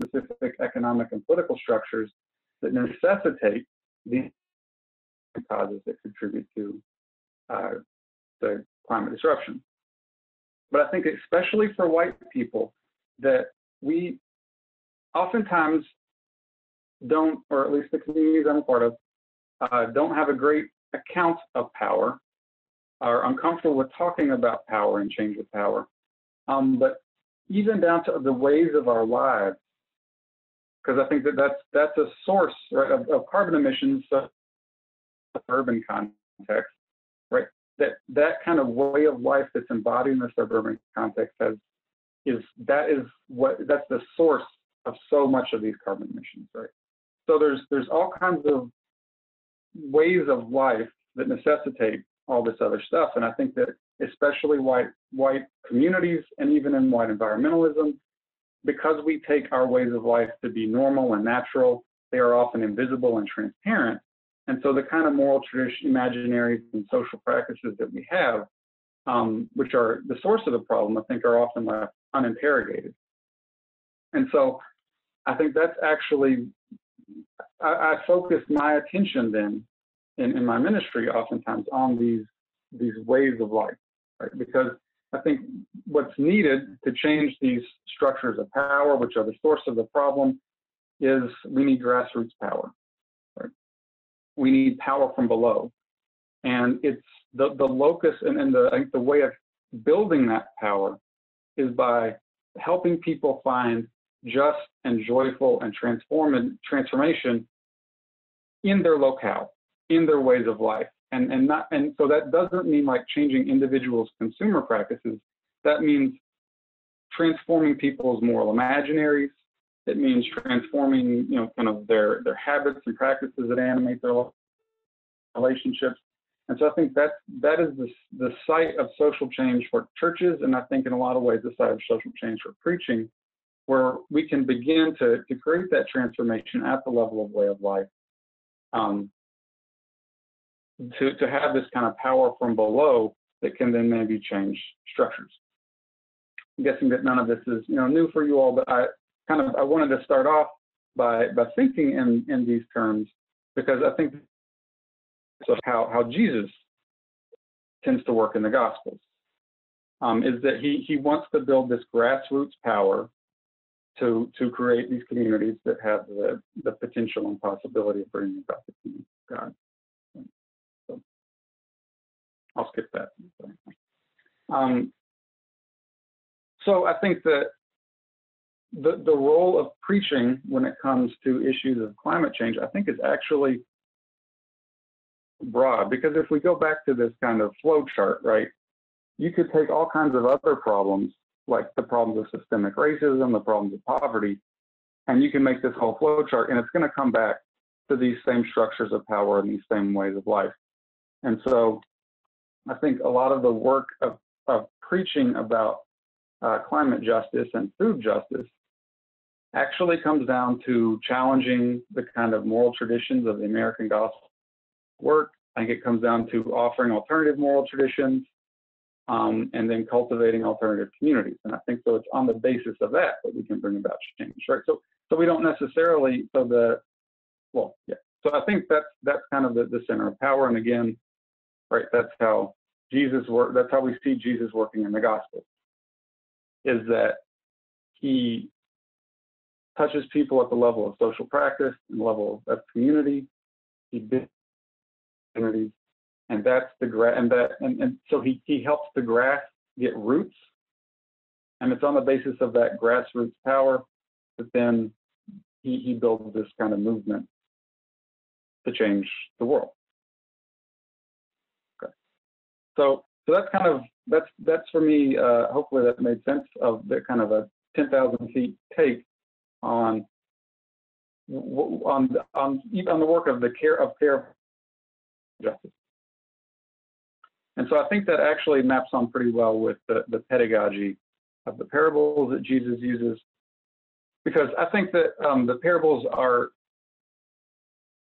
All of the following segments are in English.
specific economic and political structures that necessitate these causes that contribute to the climate disruption. But I think especially for white people, that we oftentimes don't, or at least the communities I'm a part of, don't have a great account of power, are uncomfortable with talking about power and change with power. But even down to the ways of our lives, because I think that that's a source, right, of carbon emissions, urban context, right? That kind of way of life that's embodied in the suburban context that's the source of so much of these carbon emissions, right? So there's all kinds of ways of life that necessitate all this other stuff, and I think that especially white communities and even in white environmentalism, because we take our ways of life to be normal and natural, they are often invisible and transparent. And so the kind of moral tradition, imaginaries, and social practices that we have, which are the source of the problem, I think are often left uninterrogated. And so I think that's actually, I focus my attention then in my ministry oftentimes on these ways of life, right? Because I think what's needed to change these structures of power, which are the source of the problem, is we need grassroots power, right? We need power from below. And it's the locus and I think the way of building that power is by helping people find just and joyful and transformation in their locale, in their ways of life. And so that doesn't mean like changing individuals' consumer practices. That means transforming people's moral imaginaries. It means transforming, kind of their habits and practices that animate their relationships. And so I think that is the site of social change for churches, and I think in a lot of ways the site of social change for preaching, where we can begin to create that transformation at the level of way of life. To have this kind of power from below that can then maybe change structures. I'm guessing that none of this is new for you all, but I wanted to start off by thinking in these terms, because I think that's how Jesus tends to work in the Gospels, is that he wants to build this grassroots power to create these communities that have the potential and possibility of bringing about the kingdom of God. So I'll skip that. So I think that the role of preaching when it comes to issues of climate change, I think, is actually broad, because if we go back to this kind of flow chart, right, you could take all kinds of other problems, like the problems of systemic racism, the problems of poverty, and you can make this whole flow chart, and it's going to come back to these same structures of power and these same ways of life. And so I think a lot of the work of preaching about climate justice and food justice actually comes down to challenging the kind of moral traditions of the American gospel work. I think it comes down to offering alternative moral traditions, and then cultivating alternative communities. And I think so it's on the basis of that we can bring about change, right? So we don't necessarily, So I think that's kind of the center of power. And again, right, that's how Jesus worked. That's how we see Jesus working in the gospel, is that he touches people at the level of social practice and level of community. He builds communities, and that's and so he helps the grass get roots, and it's on the basis of that grassroots power that then he builds this kind of movement to change the world. Okay, so that's kind of that's for me. Hopefully that made sense of the kind of a 10,000 feet take on the work of the care of justice. And so I think that actually maps on pretty well with the pedagogy of the parables that Jesus uses, because I think that the parables are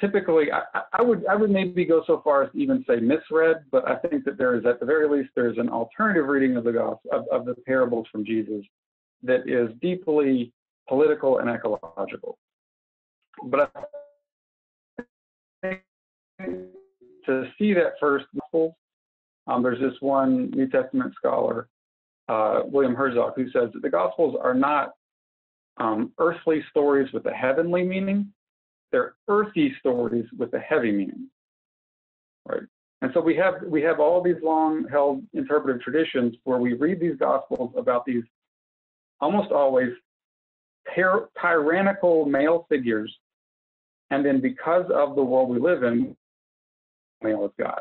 typically, I would maybe go so far as to even say misread, but I think that there is, at the very least, there's an alternative reading of the gospel of the parables from Jesus that is deeply political, and ecological. But I think to see that first gospel, there's this one New Testament scholar, William Herzog, who says that the Gospels are not earthly stories with a heavenly meaning. They're earthy stories with a heavy meaning, right? And so we have all these long-held interpretive traditions where we read these Gospels about these almost always tyrannical male figures, and then because of the world we live in, male is God.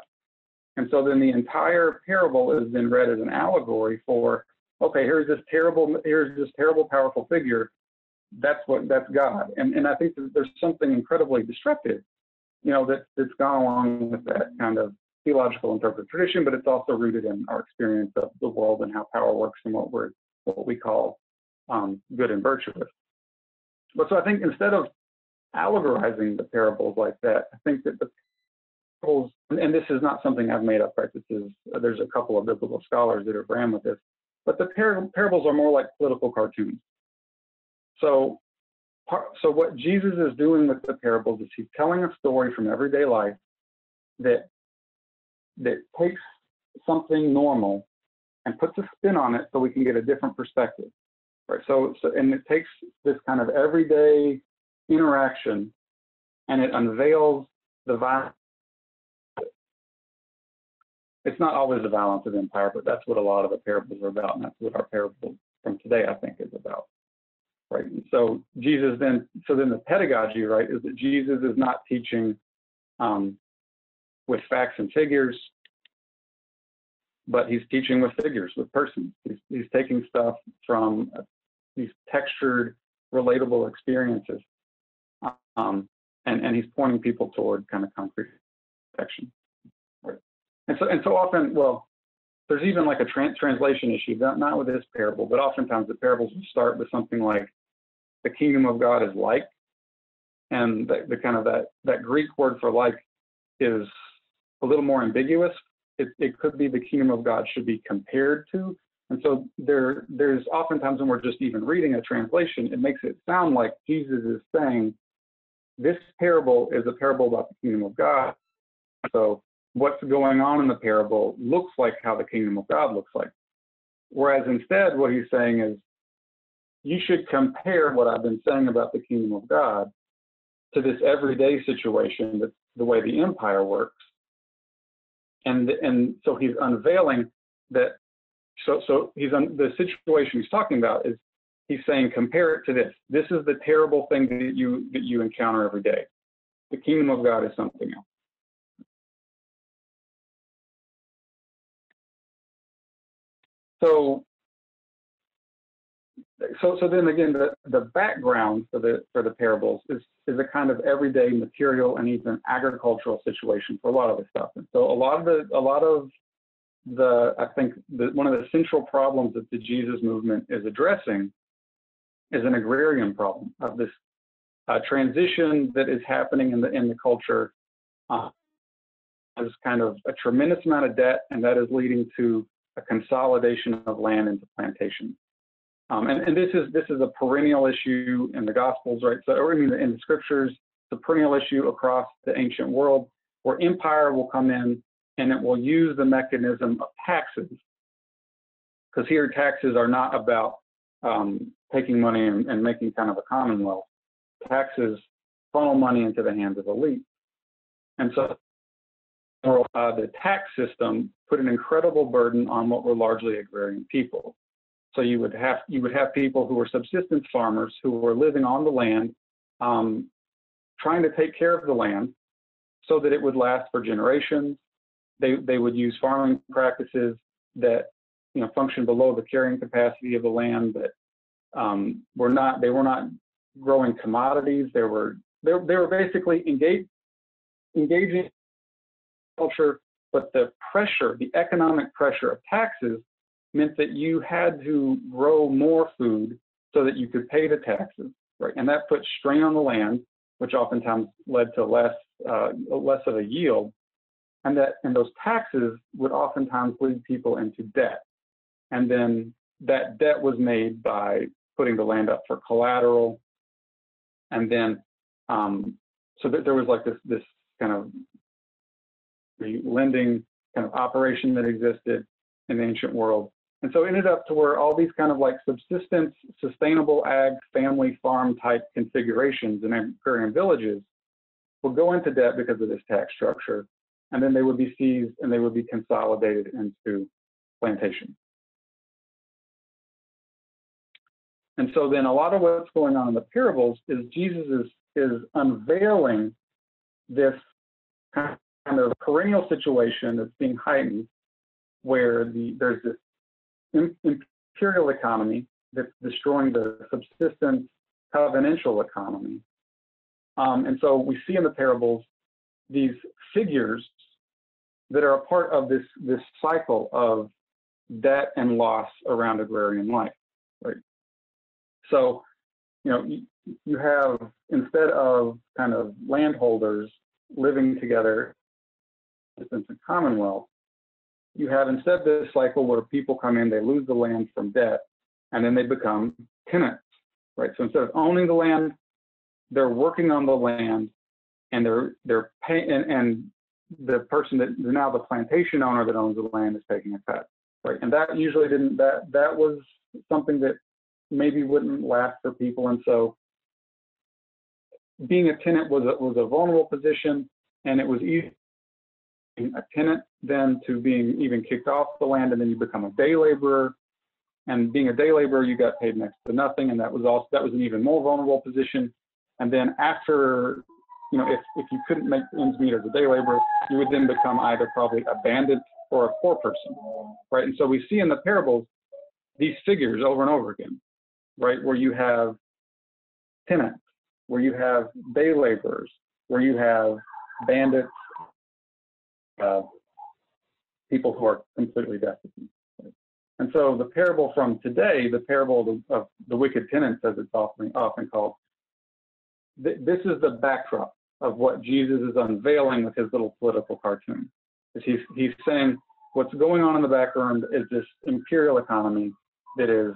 And so then the entire parable is then read as an allegory for, okay, here's this terrible, powerful figure. That's God. And I think that there's something incredibly destructive, that's gone along with that kind of theological interpretive tradition, but it's also rooted in our experience of the world and how power works and what we call good and virtuous. But so I think instead of allegorizing the parables like that, I think that the parables, and this is not something I've made up, right? There's a couple of biblical scholars that have ran with this, but the parables are more like political cartoons. So what Jesus is doing with the parables is he's telling a story from everyday life that takes something normal and puts a spin on it so we can get a different perspective, right? So and it takes this kind of everyday interaction and it unveils the violence. It's not always the violence of empire, but that's what a lot of the parables are about, and that's what our parable from today, I think, is about, right? And so then the pedagogy, right, is that Jesus is not teaching with facts and figures, but he's teaching with figures, with persons. He's taking stuff from these textured, relatable experiences, and he's pointing people toward kind of concrete action. Right? And so often, well, there's even like a translation issue, not with this parable, but oftentimes the parables will start with something like, the kingdom of God is like, and the kind of that Greek word for like is a little more ambiguous. It could be the kingdom of God should be compared to. And so there's oftentimes when we're just even reading a translation, it makes it sound like Jesus is saying, this parable is a parable about the kingdom of God. So what's going on in the parable looks like how the kingdom of God looks like. Whereas instead, what he's saying is, you should compare what I've been saying about the kingdom of God to this everyday situation, that's the way the empire works. And so he's unveiling that, so the situation he's talking about is, he's saying, compare it to this. This is the terrible thing that you encounter every day. The kingdom of God is something else. So then again, the background for the parables is a kind of everyday material and even agricultural situation for a lot of the stuff. And so a lot of the I think one of the central problems that the Jesus movement is addressing is an agrarian problem of this transition that is happening in the culture. There's kind of a tremendous amount of debt, and that is leading to a consolidation of land into plantations. And this is a perennial issue in the Gospels, right? So, in the Scriptures, it's a perennial issue across the ancient world, where empire will come in and it will use the mechanism of taxes. Because here, taxes are not about taking money and making kind of a commonwealth. Taxes funnel money into the hands of elites. And so the tax system put an incredible burden on what were largely agrarian people. So you would have people who were subsistence farmers who were living on the land, trying to take care of the land so that it would last for generations. They would use farming practices that function below the carrying capacity of the land, that were not growing commodities. They were basically engaging in culture, but the economic pressure of taxes meant that you had to grow more food so that you could pay the taxes, right? And that put strain on the land, which oftentimes led to less of a yield, and those taxes would oftentimes lead people into debt, and then that debt was made by putting the land up for collateral. And then, so that there was like this kind of lending kind of operation that existed in the ancient world. And so it ended up to where all these kind of like subsistence, sustainable ag, family farm type configurations in agrarian villages would go into debt because of this tax structure. And then they would be seized and they would be consolidated into plantations. And so then a lot of what's going on in the parables is Jesus is unveiling this kind of perennial situation that's being heightened, where there's this imperial economy that's destroying the subsistence covenantal economy. And so we see in the parables these figures that are a part of this cycle of debt and loss around agrarian life, right? So, you know, you have, instead of kind of landholders living together in commonwealth, you have instead this cycle where people come in, they lose the land from debt, and then they become tenants, right? So instead of owning the land, they're working on the land, and they're paying, and the person that now the plantation owner that owns the land is taking a cut, right? And that usually didn't, that was something that maybe wouldn't last for people. And so being a tenant was a vulnerable position, and it was easy a tenant then to being even kicked off the land, and then you become a day laborer. And being a day laborer, you got paid next to nothing, and that was an even more vulnerable position. And then after, you know, if you couldn't make ends meet as a day laborer, you would then become either probably a bandit or a poor person, right? And so we see in the parables these figures over and over again, right? Where you have tenants, where you have day laborers, where you have bandits, people who are completely destitute. Right? And so the parable from today, the parable of the wicked tenants, as it's often called, this is the backdrop of what Jesus is unveiling with his little political cartoon. He's saying what's going on in the background is this imperial economy that is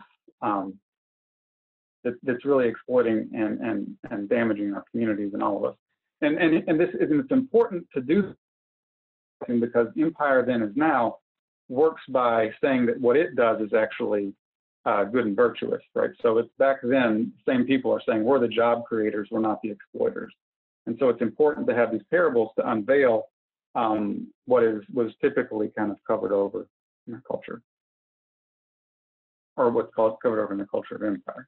that's really exploiting and damaging our communities and all of us. And it's important to do this because empire then is now works by saying that what it does is actually good and virtuous, right? So it's back then, same people are saying we're the job creators, we're not the exploiters. And so it's important to have these parables to unveil what was typically kind of covered over in our culture, or what's called covered over in the culture of empire.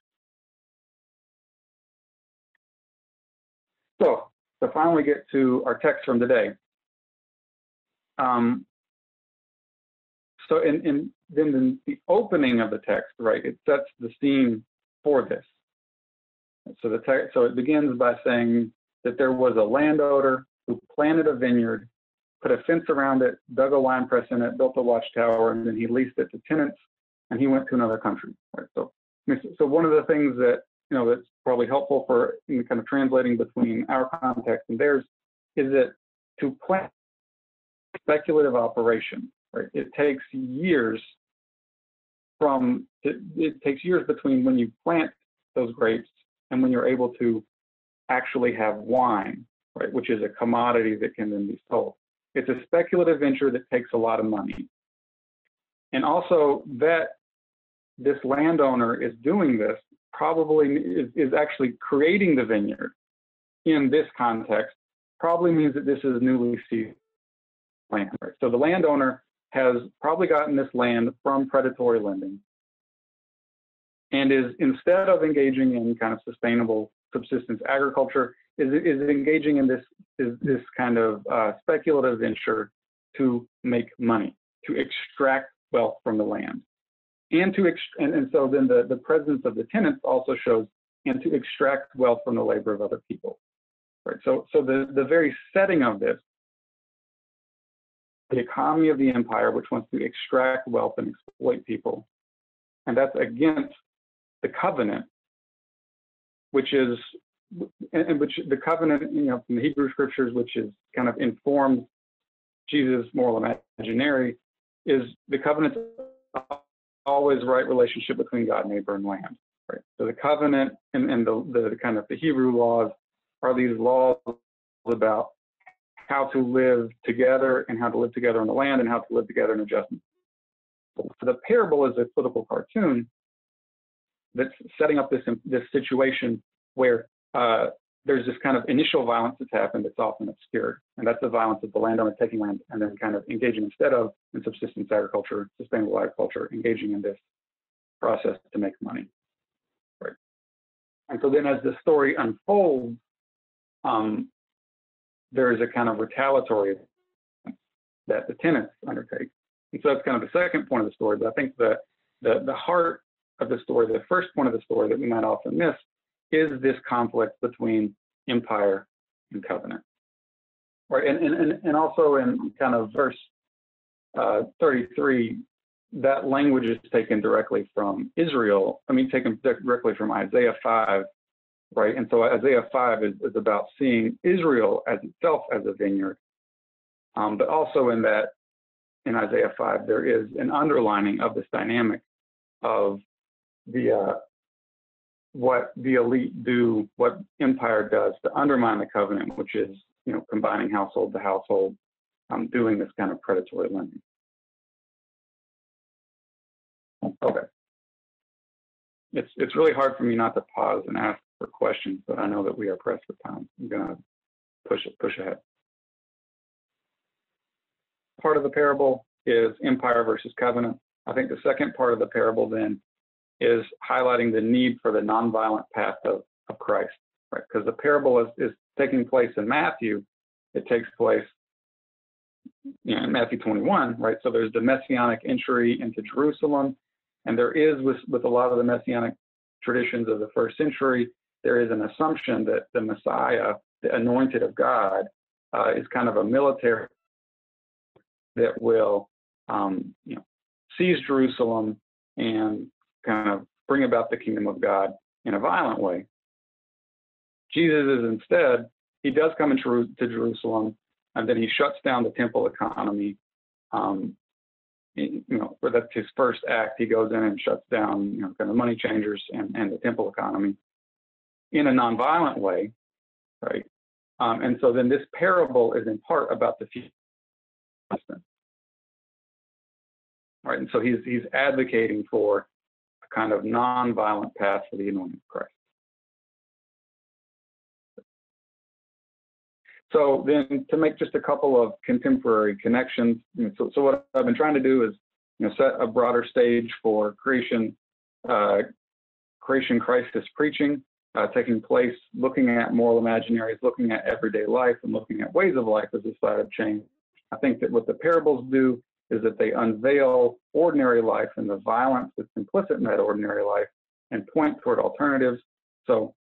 So to finally get to our text from today. So then the opening of the text, right, it sets the scene for this. So so it begins by saying that there was a landowner who planted a vineyard, put a fence around it, dug a wine press in it, built a watchtower, and then he leased it to tenants, and he went to another country. Right? So one of the things that, you know, that's probably helpful for kind of translating between our context and theirs is that to plant speculative operation, right? It takes years between when you plant those grapes and when you're able to actually have wine, right? Which is a commodity that can then be sold. It's a speculative venture that takes a lot of money. And also that this landowner is doing this probably is actually creating the vineyard in this context, probably means that this is newly seeded land, right? So the landowner has probably gotten this land from predatory lending and is, instead of engaging in kind of sustainable subsistence agriculture, is engaging in this kind of speculative venture to make money, to extract wealth from the land. And so then the presence of the tenants also shows, and to extract wealth from the labor of other people, right? So the very setting of this, the economy of the empire, which wants to extract wealth and exploit people, and that's against the covenant, which is, and which the covenant, you know, from the Hebrew scriptures, which is kind of informs Jesus' moral imaginary, is the covenant's always right relationship between God, neighbor, and land, right? So the covenant and the kind of the Hebrew laws are these laws about how to live together and how to live together on the land and how to live together in adjustment. So the parable is a political cartoon that's setting up this situation where there's this kind of initial violence that's happened that's often obscured. And that's the violence of the landowner taking land and then kind of engaging instead of in subsistence agriculture, sustainable agriculture, engaging in this process to make money, right? And so then as the story unfolds, there is a kind of retaliatory that the tenants undertake. And so that's kind of the second point of the story. But I think that the heart of the story, the first point of the story that we might often miss, is this conflict between empire and covenant, right? And also in kind of verse 33, that language is taken directly from taken directly from Isaiah 5, right? And so Isaiah 5 is about seeing Israel as itself as a vineyard, but also in Isaiah 5, there is an underlining of this dynamic of what the elite do, what empire does to undermine the covenant, which is, combining household to household, doing this kind of predatory lending. Okay. It's really hard for me not to pause and ask for questions, but I know that we are pressed for time. I'm gonna push ahead. Part of the parable is empire versus covenant. I think the second part of the parable then is highlighting the need for the nonviolent path of Christ, right? Because the parable is taking place in Matthew. It takes place in Matthew 21, right? So there's the messianic entry into Jerusalem, and there is, with a lot of the messianic traditions of the first century, there is an assumption that the Messiah, the anointed of God, is kind of a military that will, seize Jerusalem and kind of bring about the kingdom of God in a violent way. Jesus is instead, he does come into Jerusalem, and then he shuts down the temple economy. Where that's his first act. He goes in and shuts down, kind of money changers and the temple economy in a nonviolent way, right? And so then this parable is in part about the future. Right, and so he's advocating for a kind of non-violent path for the anointing of Christ. So then, to make just a couple of contemporary connections, so what I've been trying to do is, set a broader stage for creation crisis preaching taking place, looking at moral imaginaries, looking at everyday life, and looking at ways of life as a side of change. I think that what the parables do is that they unveil ordinary life and the violence that's implicit in that ordinary life and point toward alternatives. So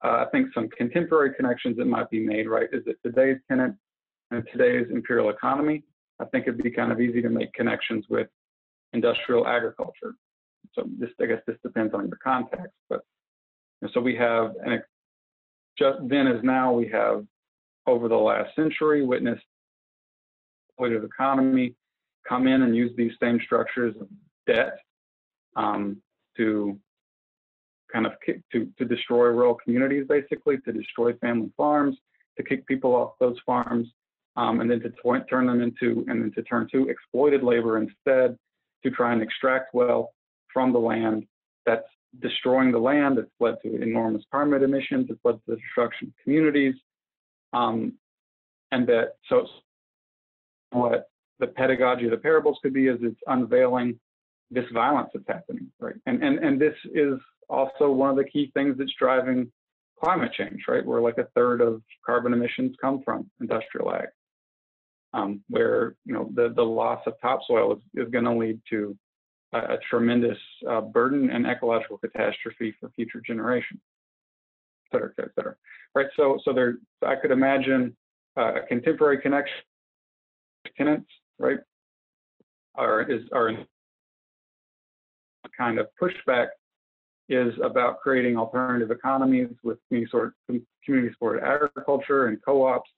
I think some contemporary connections that might be made, right, is that today's tenant and today's imperial economy, I think it'd be kind of easy to make connections with industrial agriculture. So I guess this depends on your context, but so we have, and just then as now, we have over the last century witnessed exploitative economy come in and use these same structures of debt to kind of to destroy rural communities, basically, to destroy family farms, to kick people off those farms, and then to turn to exploited labor instead, to try and extract wealth from the land. That's destroying the land. It's led to enormous carbon emissions. It's led to the destruction of communities. And that, so what the pedagogy of the parables could be is it's unveiling this violence that's happening, right? And this is also one of the key things that's driving climate change, right? Where like a third of carbon emissions come from industrial ag, where the loss of topsoil is going to lead to a tremendous burden and ecological catastrophe for future generations, et cetera, et cetera. Right. So there, I could imagine a contemporary connection. Tenants, right, are kind of pushback is about creating alternative economies with community-supported agriculture and co-ops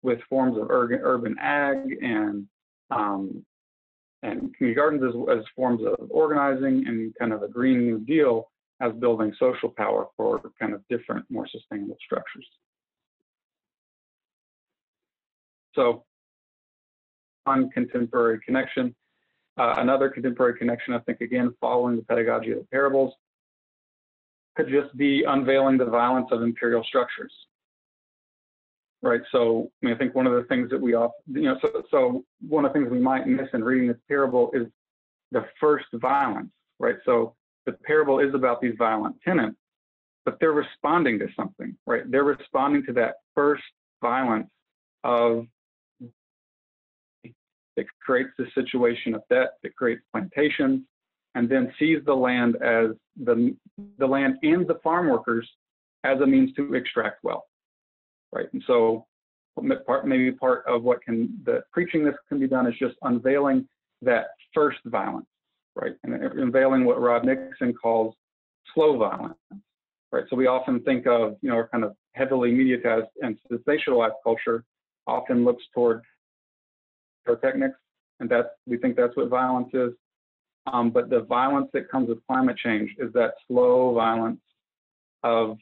with forms of urban ag and community gardens as forms of organizing and kind of a Green New Deal as building social power for kind of different, more sustainable structures. So, on contemporary connection, another contemporary connection, I think, again, following the pedagogy of the parables, could just be unveiling the violence of imperial structures. Right. So, I mean, I think one of the things that we often, so one of the things we might miss in reading this parable is the first violence. Right. So the parable is about these violent tenants, but they're responding to something. Right. They're responding to that first violence of that creates the situation of debt, that creates plantations, and then sees the land as the land and the farm workers as a means to extract wealth. Right, and so maybe part of what the preaching this can be done is just unveiling that first violence, right, and unveiling what Rod Nixon calls slow violence, right. So we often think of, our kind of heavily mediatized and sensationalized culture often looks toward pyrotechnics, and we think that's what violence is. But the violence that comes with climate change is that slow violence of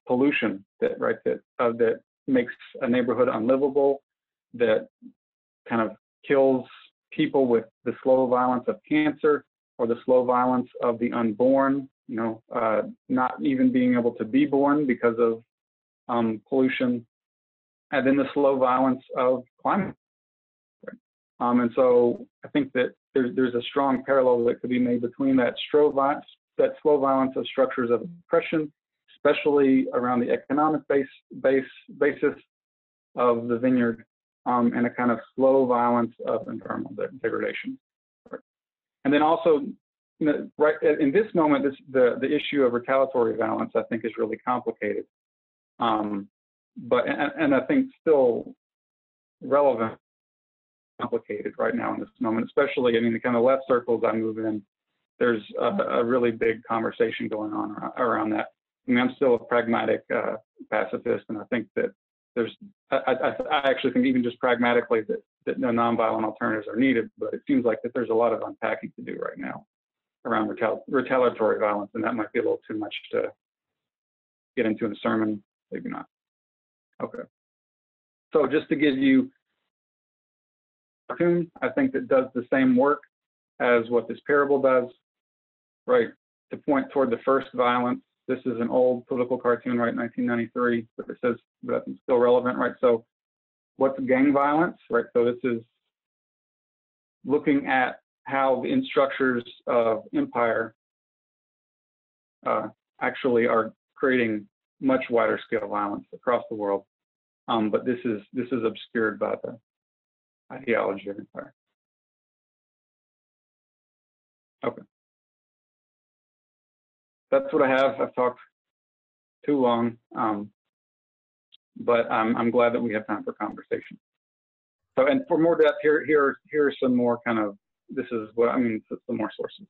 pollution that makes a neighborhood unlivable, that kind of kills people with the slow violence of cancer or the slow violence of the unborn, not even being able to be born because of pollution, and then the slow violence of climate. Right? And so I think that there's a strong parallel that could be made between that slow violence of structures of oppression, especially around the economic basis of the vineyard, and a kind of slow violence of environmental degradation. Right. And then also, right in this moment, the issue of retaliatory violence, I think, is really complicated, but I think still relevant, complicated right now in this moment, especially, the kind of left circles I move in, there's a really big conversation going on around that. I'm still a pragmatic pacifist, and I think that I actually think even just pragmatically that no nonviolent alternatives are needed, but it seems like that there's a lot of unpacking to do right now around retaliatory violence, and that might be a little too much to get into in a sermon, maybe not. Okay. So just to give you a cartoon, I think that does the same work as what this parable does, right? To point toward the first violence. This is an old political cartoon, right, 1993, but it says that it's still relevant, right? So what's gang violence, right? So this is looking at how the structures of empire actually are creating much wider scale violence across the world. But this is obscured by the ideology of empire. Okay. That's what I have. I've talked too long, but I'm glad that we have time for conversation. So, and for more depth, here are some more kind of, this is what some more sources.